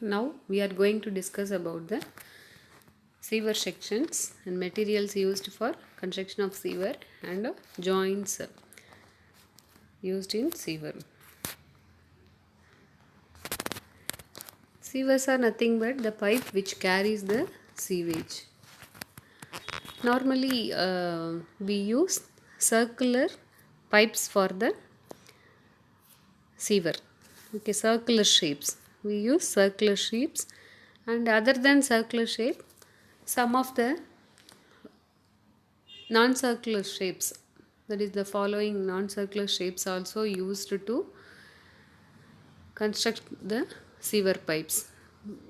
Now we are going to discuss about the sewer sections and materials used for construction of sewer and joints used in sewer. Sewers are nothing but the pipe which carries the sewage. Normally we use circular pipes for the sewer. Okay, circular shapes. We use circular shapes, and other than circular shape, some of the non-circular shapes, that is the following non-circular shapes, also used to construct the sewer pipes,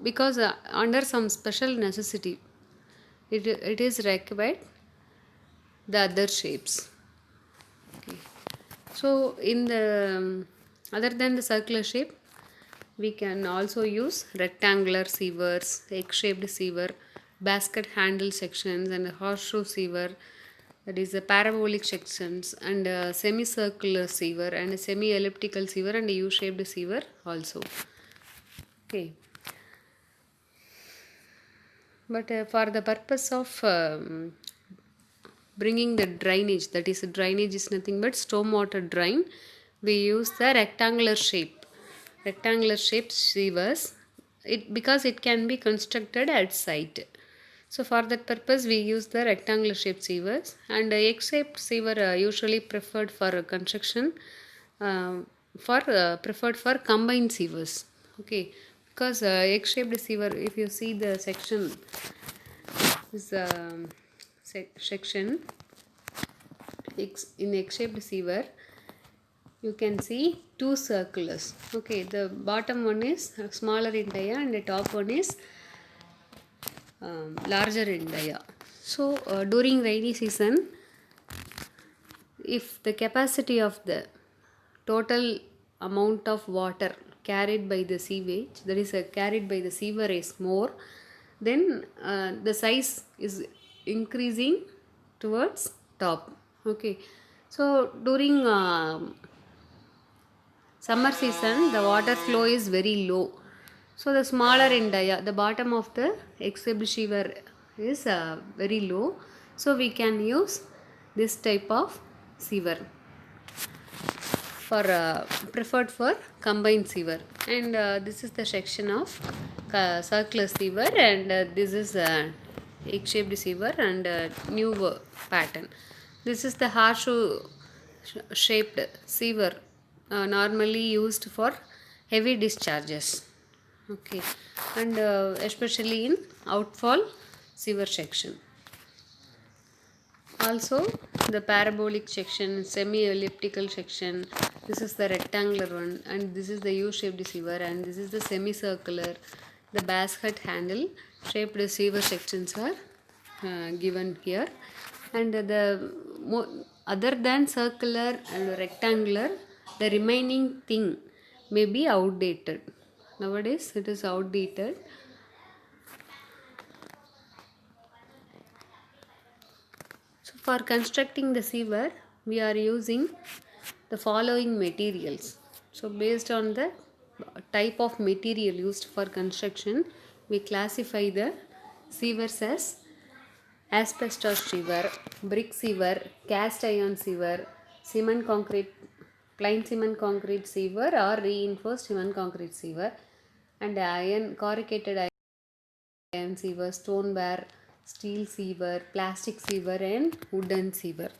because under some special necessity it is required the other shapes. Okay. So in the other than the circular shape, we can also use rectangular sewers, egg-shaped sewer, basket handle sections, and horseshoe sewer, that is the parabolic sections, and semicircular sewer, and a semi-elliptical sewer, and a U-shaped sewer also. Okay. But for the purpose of bringing the drainage, that is drainage is nothing but stormwater drain, we use the rectangular shaped sewers, because it can be constructed at site. So for that purpose we use the rectangular shaped sewers, and egg-shaped sewer usually preferred for construction, preferred for combined sewers. Okay, because egg-shaped sewer, if you see the section, this section in egg-shaped sewer, you can see two circulars. Okay, the bottom one is smaller in dia and the top one is larger in dia. So during rainy season, if the capacity of the total amount of water carried by the sewage, that is carried by the sewer, is more, then the size is increasing towards top. Okay, so during summer season the water flow is very low, so the smaller in dia, the bottom of the egg-shaped sewer is very low, so we can use this type of sewer for preferred for combined sewer. And this is the section of circular sewer, and this is egg-shaped sewer and new pattern. This is the horseshoe shaped sewer, normally used for heavy discharges. Okay, and especially in outfall sewer section. Also the parabolic section, semi-elliptical section, this is the rectangular one, and this is the U-shaped sewer, and this is the semicircular, the basket handle shaped sewer sections are given here. And the other than circular and rectangular, the remaining thing may be outdated. Nowadays it is outdated. So for constructing the sewer, we are using the following materials. So based on the type of material used for construction, we classify the sewers as asbestos sewer, brick sewer, cast iron sewer, cement concrete, plain cement concrete sewer, or reinforced cement concrete sewer, and iron corrugated iron sewer, stone bar, steel sewer, plastic sewer, and wooden sewer.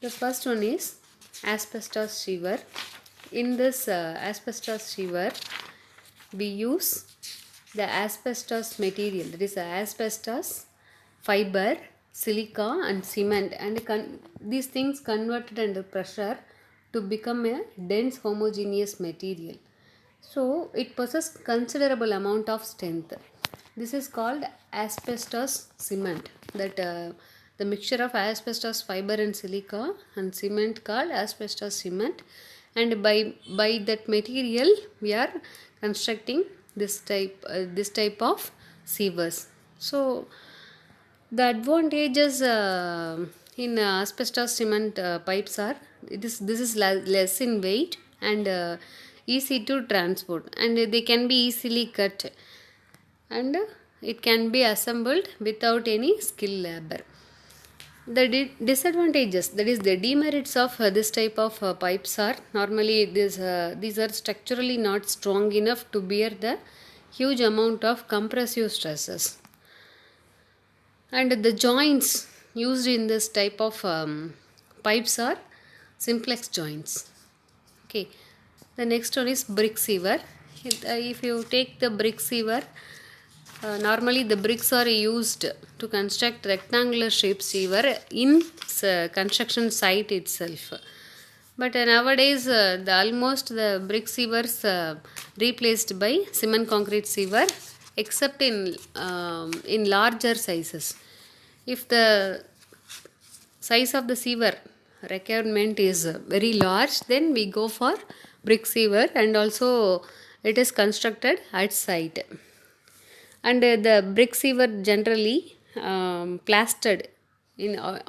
The first one is asbestos sewer. In this asbestos sewer, we use the asbestos material, that is asbestos fiber, silica, and cement, and these things converted under pressure to become a dense homogeneous material. So it possesses considerable amount of strength. This is called asbestos cement, that the mixture of asbestos fiber and silica and cement called asbestos cement, and by that material we are constructing this type of sewers. So the advantages in asbestos cement pipes are, this is less in weight, and easy to transport, and they can be easily cut, and it can be assembled without any skilled labor. The disadvantages, that is the demerits of this type of pipes are normally these are structurally not strong enough to bear the huge amount of compressive stresses, and the joints used in this type of pipes are simplex joints. Okay, the next one is brick sewer. If you take the brick sewer, normally the bricks are used to construct rectangular shaped sewer in construction site itself. But nowadays, almost the brick sewers replaced by cement concrete sewer, except in larger sizes. If the size of the sewer requirement is very large, then we go for brick sewer, and also it is constructed at site. And the brick sewer generally plastered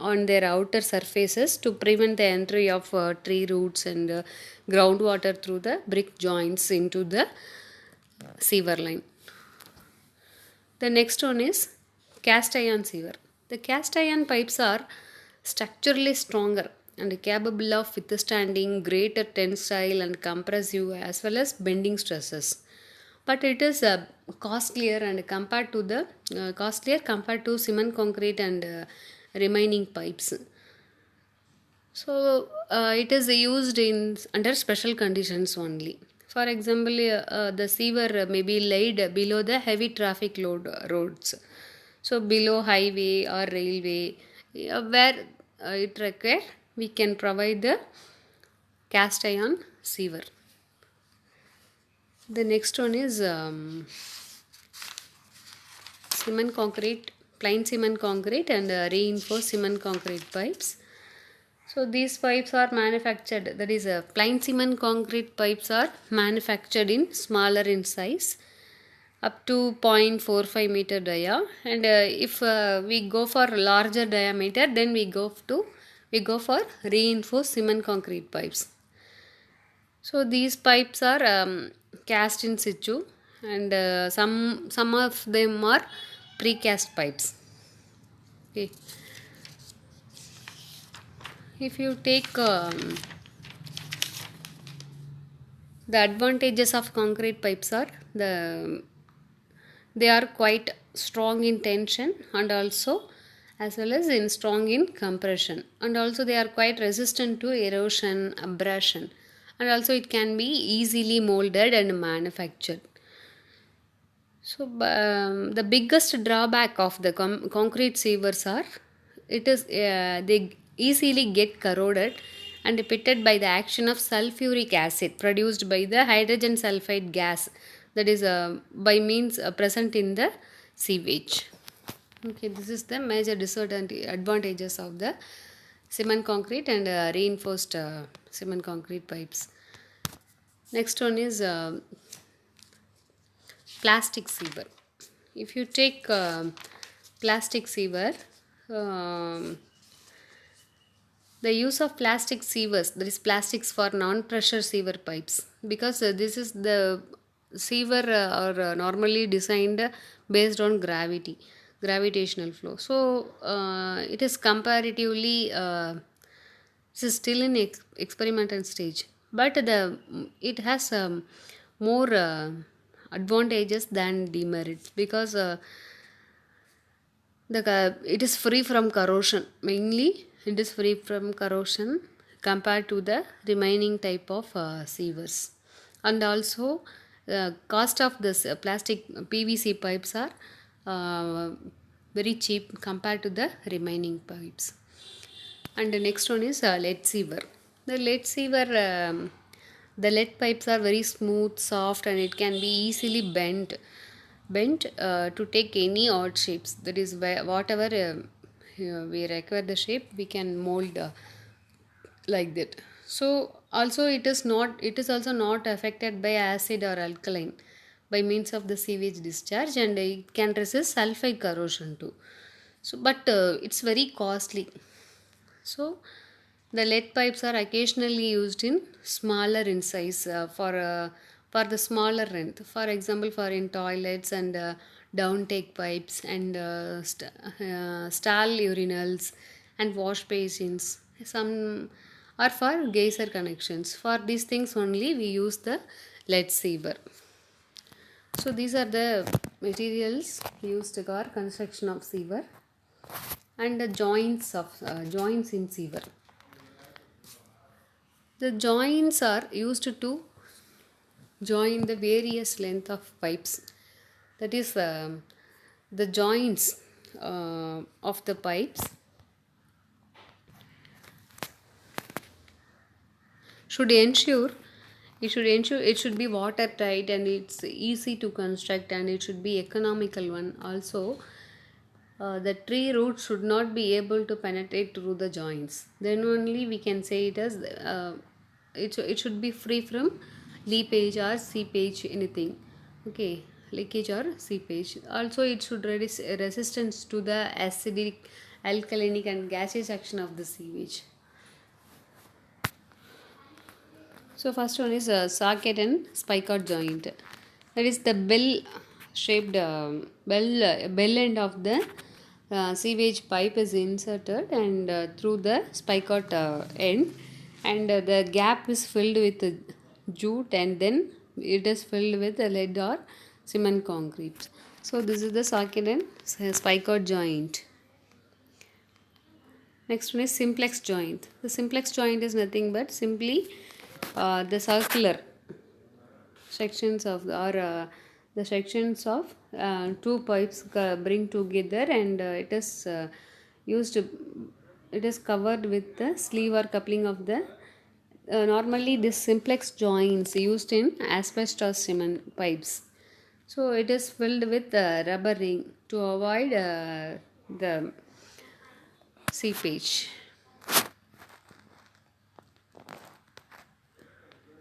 on their outer surfaces to prevent the entry of tree roots and groundwater through the brick joints into the sewer line. The next one is cast iron sewer. The cast iron pipes are structurally stronger and capable of withstanding greater tensile and compressive as well as bending stresses, but it is costlier and costlier compared to cement concrete and remaining pipes. So it is used in under special conditions only. For example, the sewer may be laid below the heavy traffic load roads, so below highway or railway, where it require, we can provide the cast iron sewer. The next one is cement concrete, plain cement concrete and reinforced cement concrete pipes. So these pipes are manufactured, that is plain cement concrete pipes are manufactured in smaller in size, up to 0.45 meter dia, and if we go for larger diameter, then we go for reinforced cement concrete pipes. So these pipes are cast in situ, and some of them are precast pipes. Okay. If you take the advantages of concrete pipes are they are quite strong in tension and also as well as in strong in compression, and also they are quite resistant to erosion, abrasion, and also it can be easily molded and manufactured. So the biggest drawback of the concrete sewers are they easily get corroded and pitted by the action of sulfuric acid produced by the hydrogen sulfide gas, that is by means present in the sewage. Okay, this is the major disadvantages of the cement concrete and reinforced cement concrete pipes. Next one is plastic sewer. If you take plastic sewer, the use of plastic sewers, that is plastics for non-pressure sewer pipes, because this is the sewer are normally designed based on gravitational flow. So it is comparatively this is still in experimental stage, but it has more advantages than demerits, because it is free from corrosion. Mainly it is free from corrosion compared to the remaining type of sewers, and also cost of this plastic PVC pipes are very cheap compared to the remaining pipes. And the next one is lead sewer. The lead sewer, the lead pipes are very smooth, soft, and it can be easily bent to take any odd shapes. That is whatever we require the shape, we can mold like that. So also it is also not affected by acid or alkaline by means of the sewage discharge, and it can resist sulfide corrosion too. So but it's very costly. So The lead pipes are occasionally used in smaller in size for the smaller end. For example, for in toilets and downtake pipes and stall urinals and wash basins. Some are for geyser connections. For these things only we use the lead saver. So these are the materials used for construction of sewer and the joints in sewer. The joints are used to join the various length of pipes. That is, the joints of the pipes should ensure it should be watertight and it's easy to construct and it should be economical one. Also, the tree roots should not be able to penetrate through the joints. Then only we can say it as it should be free from leakage or seepage anything. Okay, leakage or seepage. Also, it should reduce resistance to the acidic, alkalinic, and gaseous action of the sewage. So first one is a socket and spigot joint. That is the bell-shaped bell end of the sewage pipe is inserted and through the spigot end, and the gap is filled with jute and then it is filled with lead or cement concrete. So this is the socket and spigot joint. Next one is simplex joint. The simplex joint is nothing but simply the circular sections of the sections of two pipes bring together and used it is covered with the sleeve or coupling of the normally this simplex joints used in asbestos cement pipes. So it is filled with rubber ring to avoid the seepage.